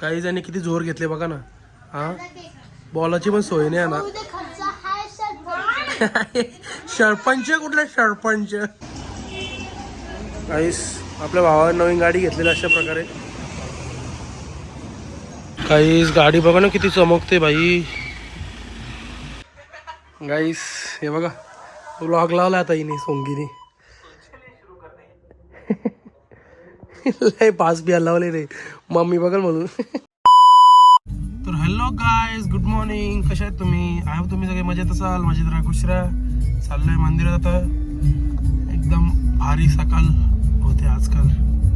काही जणी किती जोर घेतले बघा ना. हा बॉलाची पण सोय नाही ना. सरपंच कुठला सरपंच. काहीच आपल्या भावाने नवीन गाडी घेतलेली अशा प्रकारे. काहीच गाडी बघा ना किती चमकते भाई. गाईस हे बघा व्लॉग लावला आता हिने सोंगीने. लय पास बिया लावले रे मम्मी बघल म्हणून. तर हॅलो गाईज गुड मॉर्निंग. कशा आहेत तुम्ही? आय होप तुम्ही सगळे मजेत असाल. मजेत राहा खुश राहा. चाललोय मंदिरात आता. एकदम भारी सकाळ होते आजकाल.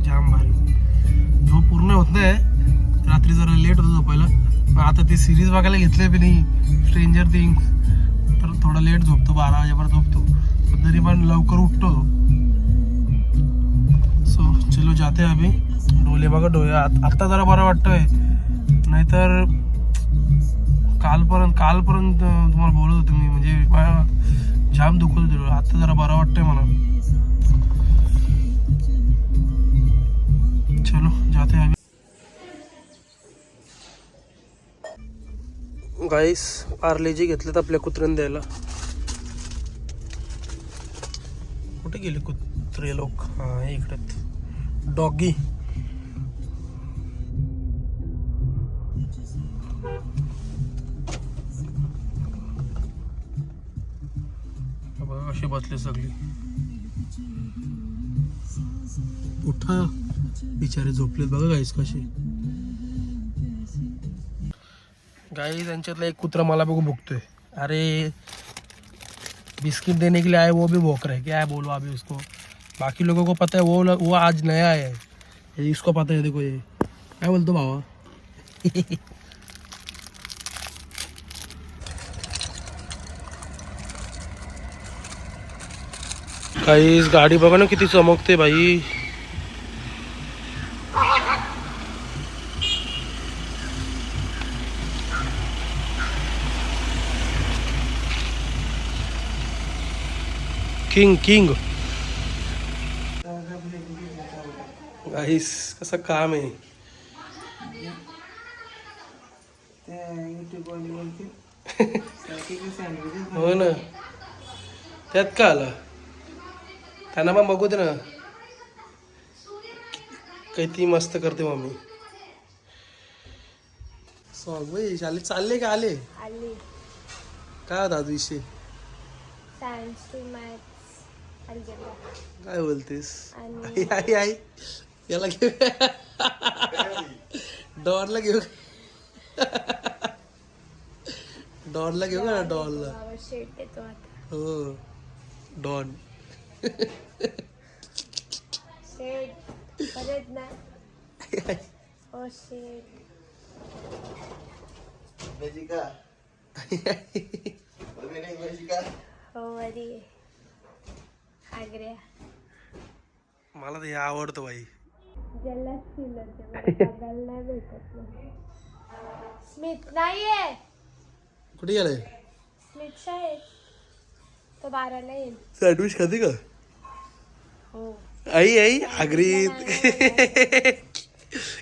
जाम भारी. झोप पूर्ण होत नाही. रात्री जरा लेट होतं झोपायला. पण आता ती सिरीज बघायला घेतली मी स्ट्रेंजर थिंग्स. तर थोडा लेट झोपतो 12 वाजेपर्यंत झोपतो. पण तरी पण लवकर उठतो. सो चलो जाते अभी. डोले बघा डोळे आत्ता जरा बरं वाटतंय. नाहीतर कालपर्यंत तुम्हाला बोलत होते मी. म्हणजे जाम दुखत होते. आता जरा बरं वाटतंय मला. चलो जाते अभी. गाईस पार्लेजी घेतलेत आपल्या कुत्र्याने द्यायला. कुठे गेले कुत्रे लोक? हा इकडे डॉगी. बघा कसे बसले सगळे. उठा बिचारे झोपलेत बघा गाईस कसे. गाईस त्यांच्यातला एक कुत्रा मला बघू भुकतोय. अरे बिस्किट देने के लिए आए वो भी भौंक रहे. क्या है बोलो अभी उसको. बाकी लोगों को पता है वो आज नया है. इसको पता है. देखो ये क्या बोलतो भावा. काहीच गाडी बघा ना किती चमकते भाई. किंग गाईस कसं काम आहे. हो ना त्यात का आला. त्यांना पण बघू दे ना किती मस्त करते मम्मी. सॉंग भाई शाळेत चालले का आले काय होता आज विषय? सायन्स टू मॅथ्स काय बोलतेस? आई आई याला घेऊ डॉनला घेऊ. डॉनला घेऊ का डॉनला. शेट येतो आता. हो डॉन. शेट परत ना. ओ शेट हो अरे आग्र्या. मला तर हे आवडतं बाई. जल्लाच फील होते बघायला नाही भेटत नाही. स्मित नाहीये. कुठे गेलाय? स्मित शाळेत तो 12ला येईल. सँडविच खाते का? हो आई आई आगरीत.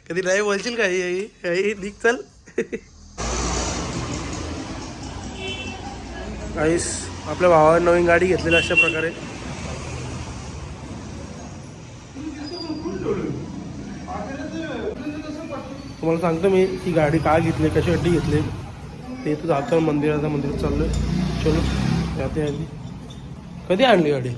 कधी नाही बोलशील का? आई आई आई निघ चल. आईस आपल्या भावाने नवीन गाडी घेतलेली अशा प्रकारे. तुम्हाला सांगतो मी ही गाडी का घेतली कशासाठी घेतली ते. तर जातो मंदिरात चाललोय. चलो जाते आधी. कधी आणली गाडी?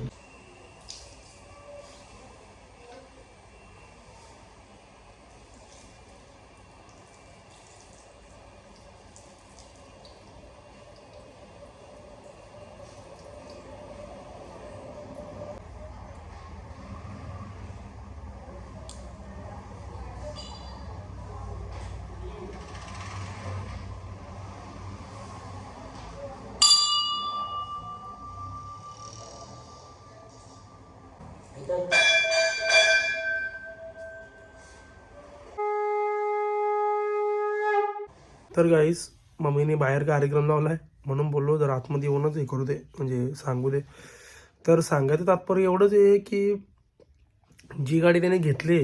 तर गाईस मम्मीने बाहेर कार्यक्रम लावलाय म्हणून बोललो जर आतमध्ये येऊनच हे करू दे म्हणजे सांगू दे. तर सांगायचं तात्पर्य एवढंच आहे की जी गाडी त्याने घेतली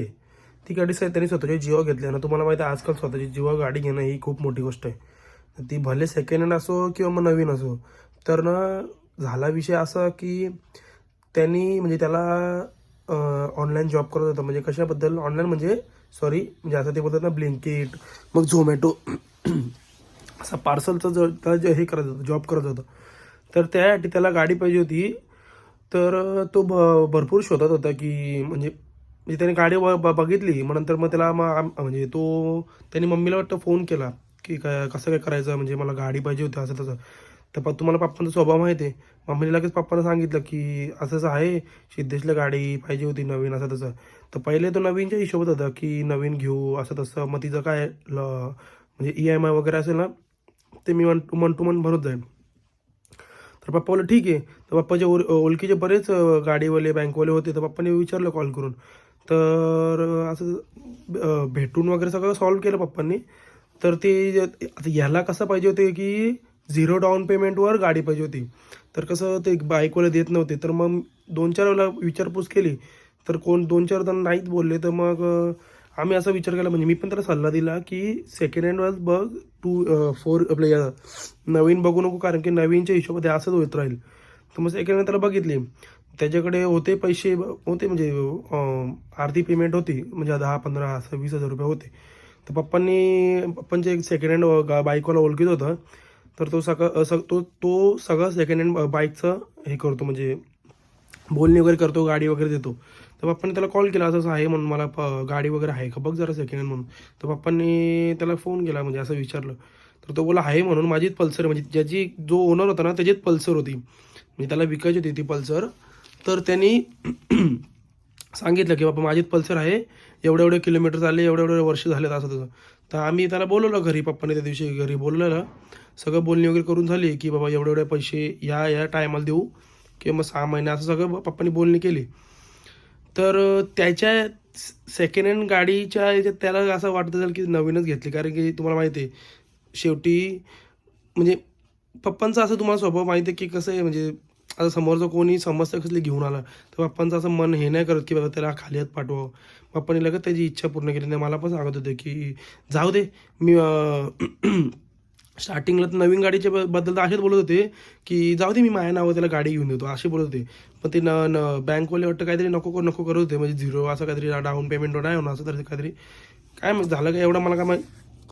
ती गाडी त्यांनी स्वतःची जिओ घेतली ना. तुम्हाला माहिती आहे आजकाल स्वतःची जिओ गाडी घेणं ही खूप मोठी गोष्ट आहे. ती भले सेकंड हँड असो किंवा मग नवीन असो. तर ना झाला विषय असा की त्यांनी म्हणजे त्याला ऑनलाईन जॉब करत होता. म्हणजे कशाबद्दल ऑनलाईन म्हणजे म्हणजे असं ते बोलतात ना ब्लिंकिट मग झोमॅटो असा पार्सलचं हे करत होतं, जॉब करत होता. तर त्यासाठी त्याला गाडी पाहिजे होती. तर तो भरपूर शोधत होता की म्हणजे त्याने गाडी बघितली. मग नंतर मग त्याला म्हणजे त्याने मम्मीला वाटतं फोन केला की काय कसं काय करायचं, म्हणजे मला गाडी पाहिजे होती असं तसं. तर तुम्हाला पप्पांचा स्वभाव माहिती आहे. मम्मीने लगेच पप्पांना सांगितलं की असं असं आहे, सिद्धेशला गाडी पाहिजे होती नवीन असं तसं. तर पहिले तो नवीनच्या हिशोबात होता की नवीन घेऊ असं तसं. मग तिचं काय म्हणजे EMI वगैरे असेल ना ते मी मन टू मन भरत जाईल. तर पप्पा बोलले ठीक आहे. तर पप्पाचे ओळखीचे बरेच गाडीवाले बँकवाले होते. तर पप्पाने विचारलं कॉल करून. तर असं भेटून वगैरे सगळं सॉल्व्ह केलं पप्पांनी. तर ते आता याला कसं पाहिजे होते की 0 डाऊन पेमेंटवर गाडी पाहिजे होती. तर कसं ते बाईकवाले देत नव्हते. तर मग 2-4 वेळेला विचारपूस केली. तर 2-4 जण नाहीच बोलले. तर मग आम्ही असा विचार केला, म्हणजे मी पण त्याला सल्ला दिला की सेकंड हँडवर बघ 4 आपल्या नवीन बघू नको, कारण की नवीनच्या हिशोबात असंच होत राहील. तर मग सेकंड हँड त्याला बघितली. त्याच्याकडे होते पैसे होते, म्हणजे अर्धी पेमेंट होती, म्हणजे 10-15 असं 20,000 रुपये होते. तर पप्पांचे एक सेकंड हँड बाईकवाला ओळखीत होता. तर तो तो सगळं सेकंड हँड बाईकचं हे करतो, म्हणजे बोलणी वगैरे करतो, गाडी वगैरे देतो. तर पप्पांनी त्याला कॉल केला, असं असं आहे म्हणून, मला गाडी वगैरे आहे का बघ जरा सेकंड हँड म्हणून. तर पप्पांनी त्याला फोन केला, म्हणजे असं विचारलं. तर तो बोला आहे म्हणून. माझीच पल्सर, म्हणजे ज्याची जो ओनर होता ना त्याचीच पल्सर होती, म्हणजे त्याला विकायची होती ती पल्सर. तर त्यांनी सांगितलं की बाबा माझीच पल्सर आहे, एवढे किलोमीटर झाले, एवढे वर्ष झालेत असं तसं. तर आम्ही त्याला बोलवलं घरी, पप्पाने त्या दिवशी घरी बोलवलं. सगळं बोलणी वगैरे करून झाली की बाबा एवढे पैसे या टायमाला देऊ किंवा मग 6 महिने असं सगळं पप्पांनी बोलणी केली. तर त्याच्या सेकंड हँड गाडीच्या याच्यात त्याला असं वाटत असेल की नवीनच घेतली, कारण की तुम्हाला माहिती आहे शेवटी म्हणजे पप्पांचा असं तुम्हाला स्वभाव माहिती आहे की कसं आहे, म्हणजे आता समोरचं कोणी समस्या कसली घेऊन आला तर पप्पांचं असं मन हे नाही करत की बाबा त्याला खाली हात पाठवावं. पप्पांनी लगेच त्याची इच्छा पूर्ण केली. नाही, मला पण सांगत होते की जाऊ दे, मी स्टार्टिंगला तर नवीन गाडीच्या बद्दल तर असेच बोलत होते की जाऊ दे, मी माझ्या नावावर त्याला गाडी घेऊन देतो असे बोलत होते. पण ते बँकवाले वाटतं काहीतरी नको करत होते, म्हणजे 0 असं काहीतरी डाऊन पेमेंट नाही होणार असं तरी काहीतरी. काय झालं का एवढं मला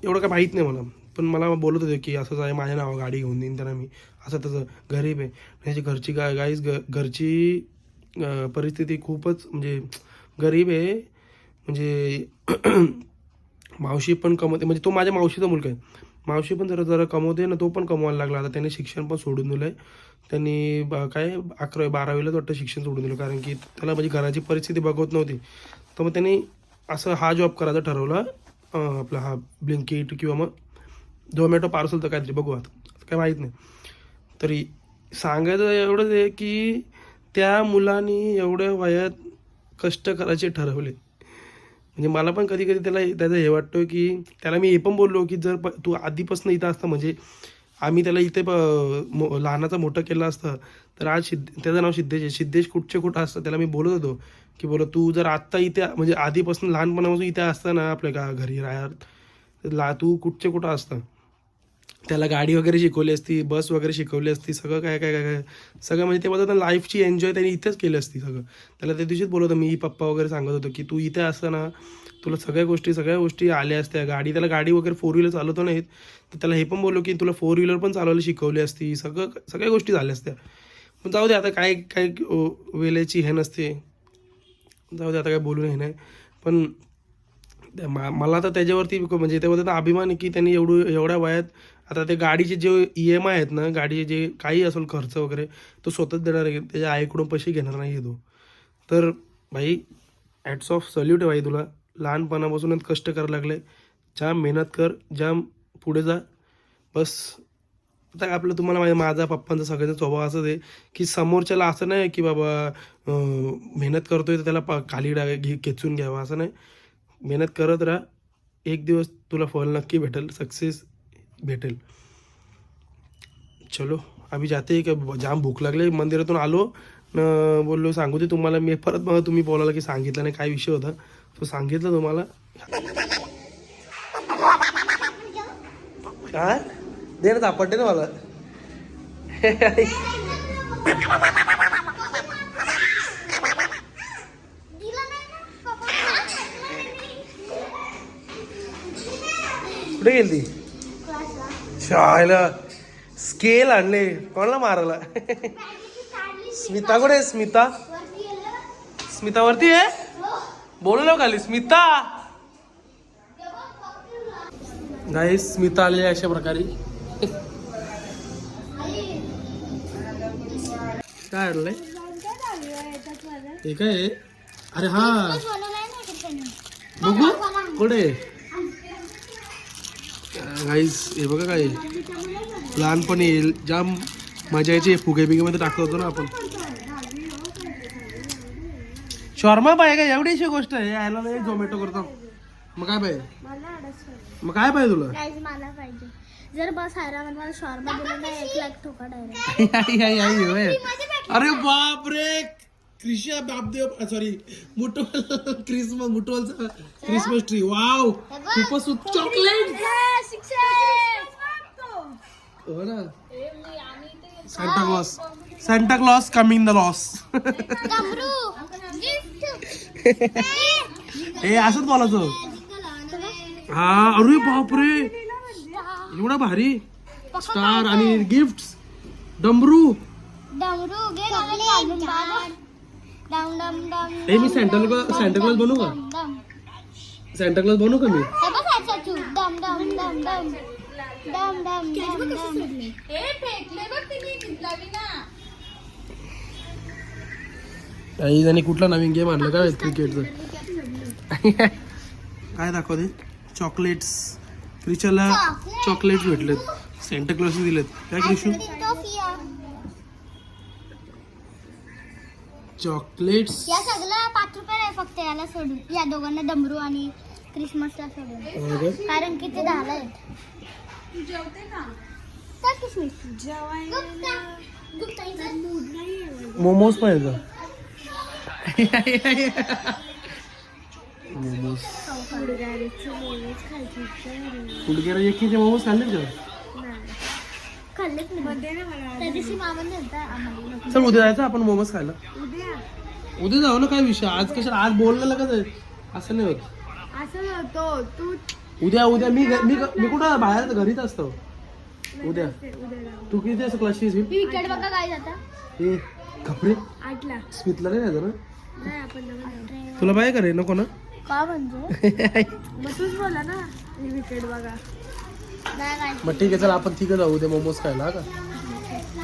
एवढं काय माहीत नाही मला. पण मला बोलत होते की असंच आहे, माझ्या नावावर गाडी घेऊन देईन त्यांना मी, असं तसं. गरीब आहे त्याची घरची घरची परिस्थिती खूपच म्हणजे गरीब आहे. म्हणजे मावशी पण कमवते, म्हणजे तो माझ्या मावशीचा मुलगा आहे. मावशी पण जरा कमवते ना, तो पण कमवायला लागला. आता त्याने शिक्षण पण सोडून दिलं आहे. त्यांनी काय 11वी-12वीलाच वाटतं शिक्षण सोडून दिलं, कारण की त्याला म्हणजे घराची परिस्थिती बघवत नव्हती. तर मग त्यांनी असं हा जॉब करायचा ठरवला, आपला हा ब्लिंकिट किंवा मग झोमॅटो पार्सलचं काहीतरी, बघू आता काय माहीत नाही. तरी सांगायचं एवढंच आहे की त्या मुलांनी एवढ्या वयात कष्ट करायचे ठरवले. म्हणजे मला पण कधी त्याचं हे वाटतं की त्याला मी हे पण बोललो की जर तू आधीपासून इथं असतं, म्हणजे आम्ही त्याला इथे लहानाचा मोठं केलं असतं, तर आज त्याचं नाव सिद्धेश आहे. सिद्धेश कुठं असतं त्याला मी बोलत होतो की तू जर आत्ता इथे म्हणजे आधीपासून लहानपणापासून इथे असतं ना आपल्या घरी राहायला, तू कुठं असतं. त्याला गाडी वगैरे शिकवली असती, बस वगैरे शिकवली असती, सगळं काय सगळं, म्हणजे ते बोलतात लाईफची एन्जॉय त्यांनी इथेच केली असती सगळं. त्याला त्या दिवशीच बोलत होतो मी, पप्पा वगैरे सांगत होतो की तू इथे असतं ना, तुला सगळ्या गोष्टी आल्या असत्या. त्याला गाडी वगैरे 4 व्हीलर चालवतो नाहीत, तर त्याला हे पण बोललो की तुला 4 व्हीलर पण चालवायला शिकवली असती, सगळ्या गोष्टी झाल्या असत्या. पण जाऊ दे, आता काय वेळेची हे नसते, जाऊ दे आता काय बोलू हे नाही. पण मला तर त्याच्यावरती म्हणजे तेव्हा अभिमान आहे की त्यांनी एवढ्या वयात आता ते गाडीचे जे EMI आहेत ना, गाडीचे जे काही असेल खर्च वगैरे, तो स्वतःच देणार आहे, त्याच्या आईकडून पैसे घेणार नाही तो. तर भाई हॅट्स ऑफ, सल्यूट आहे भाई तुला. लहानपणापासूनच कष्ट करायला लागले, जाम मेहनत कर, जाम पुढे जा बस. आता आपलं तुम्हाला माझा पप्पांचा सगळ्यांचा स्वभाव असंच आहे की समोरच्याला असं नाही की बाबा मेहनत करतोय तर त्याला खाली खेचून घ्यावा, असं नाही. मेहनत करत राहा, एक दिवस तुला फळ नक्की भेटेल, सक्सेस भेटेल. चलो अभी जाते का, जाम भूक लागले. मंदिरातून आलो न, बोललो सांगू दे तुम्हाला मी परत, मग तुम्ही बोलायला की सांगितलं नाही काय विषय होता. तो सांगितलं तुम्हाला. काय दे ना तापट दे ना मला. कुठे गेली ती? शाळेला स्केल आणले कोणाला मारायला. स्मिता कुठे आहे? स्मिता स्मिता वरती आहे. बोललो खाली स्मिता. गाईस स्मिता आलेली अशा प्रकारे. काय आणलंय हे काय आहे? अरे हा बघू कुठे गाईस हे बघा काय लहानपणी जाम मजा यायची. फुगे बिगे मध्ये टाकत होतो ना आपण. शॉर्मा पाहिजे का? एवढीशी गोष्ट आहे यायला नाही झोमॅटो करतो. मग काय पाहिजे? मग काय पाहिजे तुला? मला पाहिजे. जर बस आयरामध्ये मला शॉर्मा दिलं नाही 1 लाख ठोका डायरेक्ट. अरे बाप रे क्रिशा बापदेव सॉरी मुटोल क्रिसमस मुटोलचा क्रिसमस ट्री. वाव खूपच चॉकलेट. हो ना सांता क्लॉस कमिंग द लॉस. हे असंच बोलायचं. हा अरे बापरे एवढा भारी स्टार आणि गिफ्ट. डमरू हे मी सांता क्लॉज बनवू का? सांता क्लॉज बनवू का मी? काही जणी कुठला नवीन गेम आणलं काय क्रिकेटचं. काय दाखवते? चॉकलेट्स. क्रिशाला चॉकलेट्स भेटलेत. सेंटा क्लॉज दिलेत. काय क्रिशू? चॉकलेट्स. या सगळं 5 रुपये आहे फक्त याला सोडून. या दोघांना डमरू आणि क्रिसमसला सोडून. कारण की ते 10 आहेत. मोमोज पाहिजे मोमोज. कुडगेरा एकीचे मोमोज खाल्लेत का? चल उद्या जायचं आपण मोमोज खायला. उद्या जाऊ ना. काय विषय आज कशाला? आज बोललेलं का असं नाही होत. उद्या मी कुठं बाहेर घरीच असतो उद्या. तू किती असं क्लासेस विकेट बघा काय जाता. हे कपडे 8ला स्मितला नाही जायचं ना? नाही आपण तुला बाय करे नको ना? का म्हणजे मग तूच बोला ना विकेट बघा. मग ठीक आहे चल आपण तिघं जाऊ उद्या मोमोज खायला का?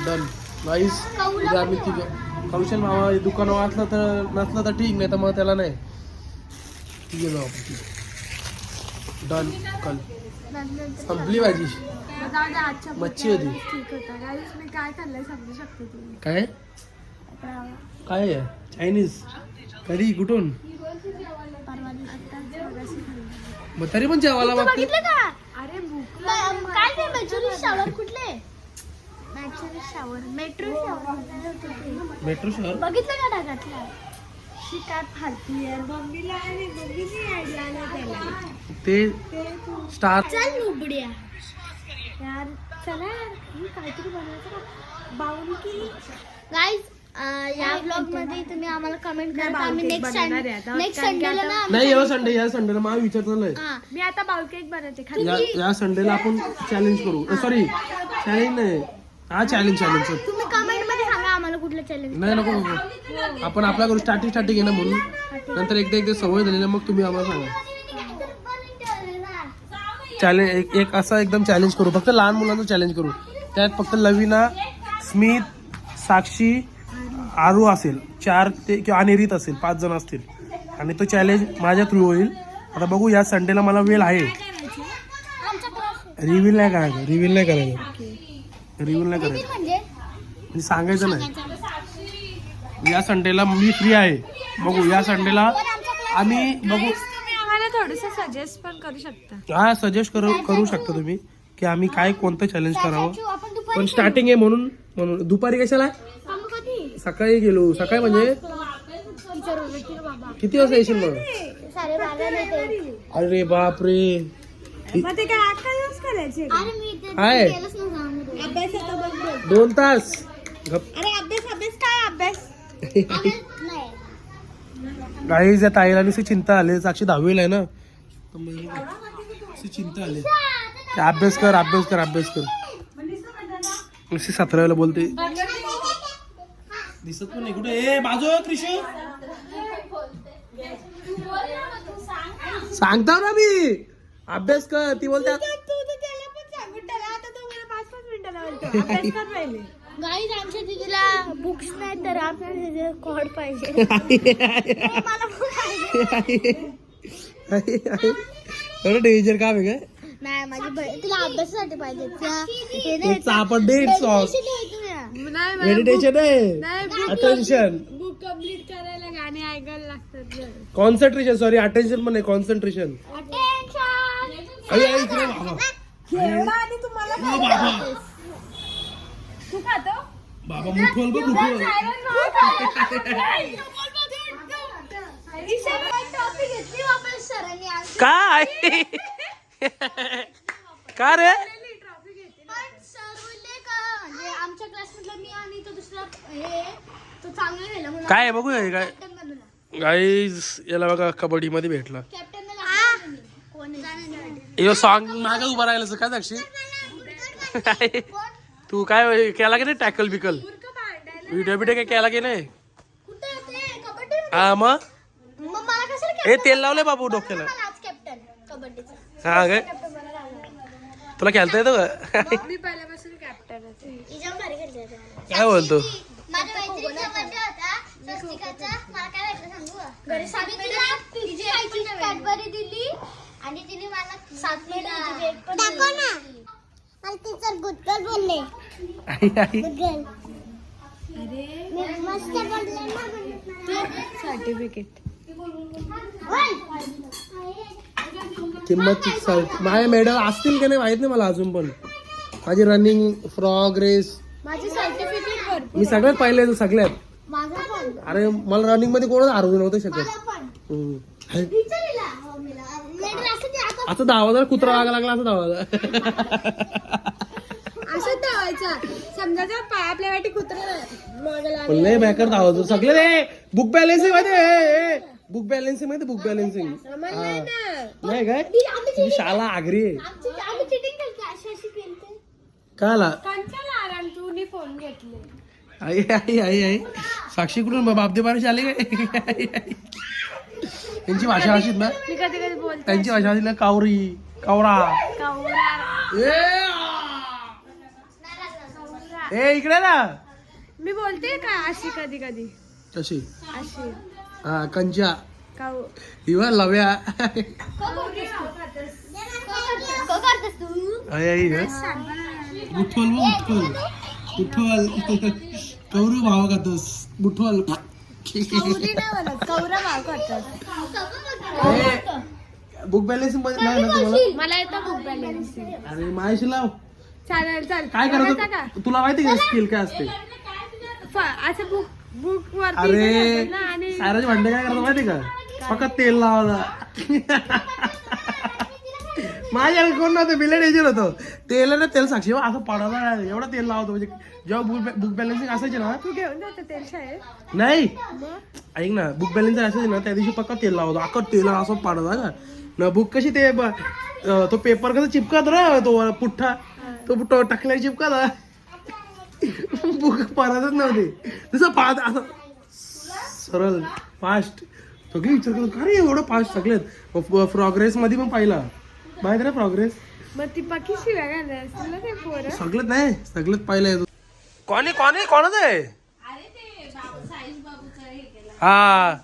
डन गाईस. उद्या आम्ही तिघं. कौशल मामा दुकान वाचलं तर नसलं तर ठीक नाही तर मग त्याला नाही. ठीक आहे जाऊ आपण. डन. कल संपली भाजी. मच्छी होती. मी काय खाल्लंय समजू शकते तुम्ही. काय काय आहे? चायनीज. कधी कुठून? मग तरी पण जेवायला बघते. बघितलं का? अरे भूक काय ते मेट्रो शॉवर कुठले? मेट्रो शहर बघितलं का ढगातला? शिकार फालती आहे मम्मीला आणि मम्मीची आयडिया नाही त्याला. ते स्टार. चल नुबड्या यार चला यार काहीतरी बनवायचं का? बाउल की गाईज या ब्लॉग मध्ये तुम्ही आम्हाला कमेंट करा. आम्ही नेक्स्ट संडेला ना नाही या संडेला मला विचारलंय. मी आता बाउल केक बनवते. या संडेला आपण चॅलेंज करू. सॉरी चॅलेंज नाही हा चॅलेंज. तुम्ही कमेंट मध्ये सांगा आम्हाला कुठलं चॅलेंज. नाही नको आपण आपला करू. स्टार्टिंग आहे ना म्हणून नंतर एकदा सवय झाली ना मग तुम्ही आम्हाला सांगा. चॅलेंज एक असा एकदम चॅलेंज करू. फक्त लहान मुलांचं चॅलेंज करू. त्यात फक्त लवीना स्मित साक्षी आरू असेल 4 ते किंवा आणि रीत असेल 5 जण असतील. आणि तो चॅलेंज माझ्या थ्रू होईल. आता बघू या संडेला मला वेळ आहे. रिव्हील नाही करायचं. म्हणजे सांगायचं नाही. या संडेला मी फ्री आहे. बघू या संडेला आम्ही बघू. थोडस सजेस्ट पण करू शकता. हा सजेस्ट करू शकता तुम्ही की आम्ही काय कोणतं चॅलेंज करावं. पण स्टार्टिंग आहे म्हणून दुपारी कशाला? सकाळी गेलो. सकाळी म्हणजे किती वाजता येशील मग? 12:30 येते. अरे बापरे. मग ते काय अक्कलच करायचे अरे मी ते आहे. केलंच नव्हतं. अभ्यासाचा बघ 2 तास गप. अरे अभ्यास काय अभ्यास नाही. गाईज या ताईला नुसती चिंता आली. साक्षी 10वीला आहे ना, तर मग नुसती चिंता आली. अभ्यास कर अभ्यास कर अभ्यास कर. नुसती 17वीला बोलते. दिसत पण नाही कुठे. ए बाजू क्रिशू सांगता ना मी अभ्यास कर. ती बोलते तू तर त्याला पण सांगून टाका. आता तू मला 5-5 मिनिटाला बोलतो अभ्यास कर पहिले. गाईज आमच्या दीदीला बुक्स नाही तर आपल्याला कॉड पाहिजे. मला book पाहिजे. एवढं डेंजर काम आहे काय? नाही माझी बहीण तिला अभ्यासासाठी पाहिजे. आपण डेट सॉंग मेडिटेशन आहे. अटेन्शन बुक कम्प्लीट करायला गाणे ऐकायला लागतात. कॉन्सन्ट्रेशन. सॉरी अटेन्शन पण नाही, कॉन्सन्ट्रेशन. एवढा आणि तुम्हाला तू खातो बाबा मुठवल बघ मुठवल. काय का रे? आमच्या क्लासमधला मी आणि तो दुसरा तो चांगला गेला म्हणून काय बघूया हे काय गाईज. याला बघा कबड्डी मध्ये भेटला. यो सॉन्ग मागे उभा राहिलं काय साक्षी? तू काय केला की नाही टॅकल बिकल व्हिडिओ बिडिओ काय केला की नाही? हा मग हे तेल लावलंय बाबू डोक्याला. हा काय तुला खेळता येतं का? मी पहिल्यापासून कॅप्टन होते. काय बोलतो? माझ्या मैत्रिणीचा बर्थडे होता स्वस्तिकाचा. मला काय वाटलं सांगू? घरी 7 महिने कॅडबरी दिली आणि तिने मला 7 महिने दाखव ना. मला टीचर गुड गर्ल बोलले. Good girl. अरे मी मस्त बोलले ना. सर्टिफिकेट किंमत माझ्या मेडल असतील का नाही माहित नाही मला अजून. पण माझी रनिंग फ्रॉग रेस माझी सर्टिफिकेट भरपूर. मी सगळ्यात पहिले सगळ्यात. माझं पण. अरे मला रनिंग मध्ये कोणच हरवू नव्हतं शकत. मला पण. हाय. टीचरला लेटर असं ते आता असं धावायला कुत्रा लागा लागला असं धावायला. असं धावायचा. समजा जर पाय आपल्या वाटी कुत्रा मागे लागला. पण लय बॅकर धावतो सगळे रे. बुक बॅलेन्सिंग मध्ये बुक बॅलेन्सिंग मध्ये बुक बॅलेन्सिंग. आम्हाला नाही ना. नाही काय तुझी शाला आगरी आहे. आम्ही चिटिंग केली अशी अशी केली. काला कंचाला आराम तू फोन घेतले. आई आई आई आई साक्षी कुठून बापदे पाण्याची आली काय? त्यांची भाषा अशीच ना. मी कधी कधी बोलते त्यांची भाषा अशी ना कावरी कावरा. ए इकडे ना. मी बोलते का अशी कधी कधी कशी? अशी हा कंचा काऊ. इवा लव्या. करतेस तू? आई आई बुठवल बुठवल बुठवल कौरू भाव खातोस बुठवल. कौरी नाही म्हणत कौरा भाव करतात. बुक बॅलेन्सिंग मध्ये नाही ना तुम्हाला? मला येतं बुक बॅलन्सिंग. अरे माझ्याशी लाव. चालेल चाल. काय करायचं करायचं तुला माहिती का स्किल काय असते? असं बुक बुक वरती अरे जायचं ना आणि सायराचे भांडे काय करतात माहिती का? फक्त तेल लावायला. माझ्या कोण नव्हतं बिलेट एजंट होतं. तेल साक्षी असं पडायला एवढं तेल लावतो. म्हणजे जेव्हा बुक बॅलेन्सिंग असायची ना. तू घेऊन जातो तेल शाळेत. नाही ऐक ना बुक बॅलेन्सिंग असायची ना त्या दिवशी पक्का तेल लावतो. अख्खा तेल असं पडला का ना. बुक कशी ते तो पेपर कसं चिपकत ना तो पुठ्ठा तो टाकल्या चिपकत बुक पडतच नव्हते. तसं पाहत असं सरळ फास्ट सगळी विचार करत अरे एवढं फास्ट सगळ्यात. प्रोग्रेस मध्ये पण पाहिला माहिती ना प्रोग्रेस. मग ती पक्की शिव्या घालणार तुला ते पोरं. सगळ्यात नाही सगळ्यात पाहिलं. कोणी कोणी कोणच आहे? हा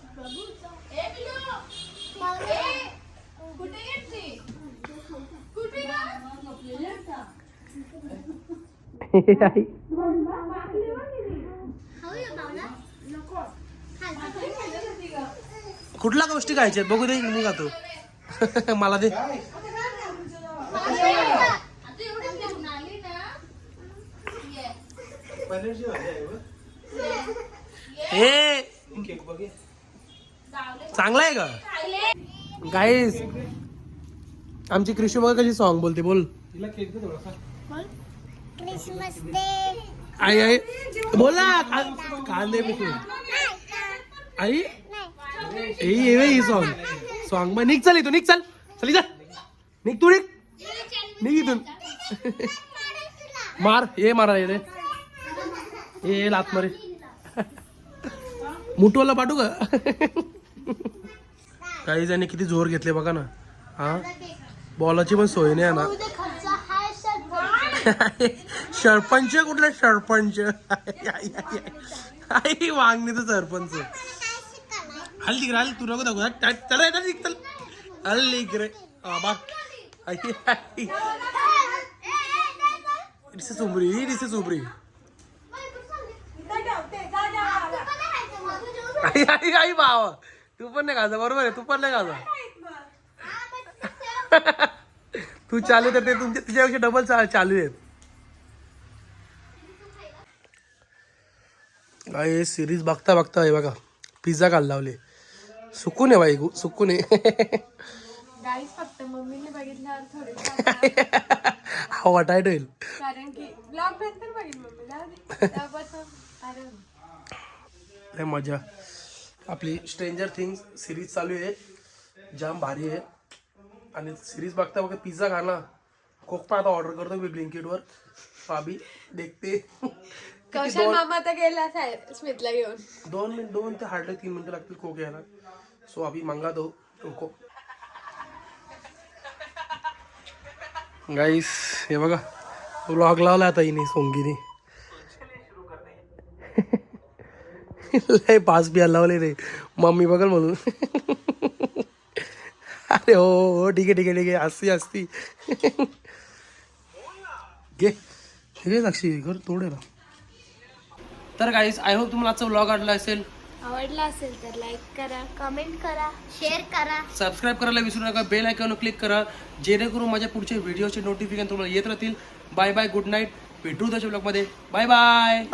कुठल्या गोष्टी खायच्या बघू दे मी खातो. मला दे. हे चांगला आहे का? गाईस आमची कृषी बघा कशी सॉन्ग बोलते बोल. क्रिसमस डे आई आई बोल ना कांदे पिकून आई ही सॉन्ग मग निघ चल इथून निघ चल चल निघ तू निघ इथून मार ये मारा ये रे ये लात मारे मुठवाला पाठवू का काही जणी किती जोर घेतले बघा ना. हा बॉलाची पण सोय नाही आहे ना. सरपंच कुठला सरपंच आई वांगणी तर सरपंच हल्ली तिकडे हल्ली तू नको दाखव चला चल हल्ली इकडे बा डिसे चुंबरी आई आई आई बावा तू पण नाही खायचा बरोबर आहे तू पण नाही खायचा तू चालू तर ते तुझ्यापेक्षा डबल चालू आहेत. काय सिरीज बघता बघता हे बघा पिझ्झा काल लावले सुकून आहे बाई सुकून आहे. गाईस फक्त मम्मीने बघितल्यावर थोडे हा वाटायट होईल कारण की ब्लॉग नंतर बघेल मम्मीला त्यापासून अरे लय मजा. आपली स्ट्रेंजर थिंग्स सिरीज चालू आहे जाम भारी आहे आणि सिरीज बघता बघता पिझ्झा खाला कोक पण आता ऑर्डर करतो मी ब्लिंकिटवर अभी देखते. कौशल मामा तर गेला स्मितला घेऊन 2 ते हार्डली 3 मिनिटं लागतील कोक यायला. सो अभी मंगा दो कोको. गाईस हे बघा व्लॉग लावला आता हिने सोंगीने लय पास बियाला लावले रे मम्मी बघल म्हणून. अरे हो ठीक आहे हसती घे साक्षी घर तोडे ना. तर गाईस आय होप तुम्हाला आजचा व्लॉग आवडला असेल तर लाईक करा कमेंट करा शेअर करा सबस्क्राईब करायला विसरू नका. बेल आयकॉनवर क्लिक करा जेणेकरून माझ्या पुढच्या व्हिडिओचे नोटिफिकेशन तुम्हाला येत राहतील. बाय बाय गुड नाईट भेटू त्याच्या ब्लॉगमध्ये. Bye bye.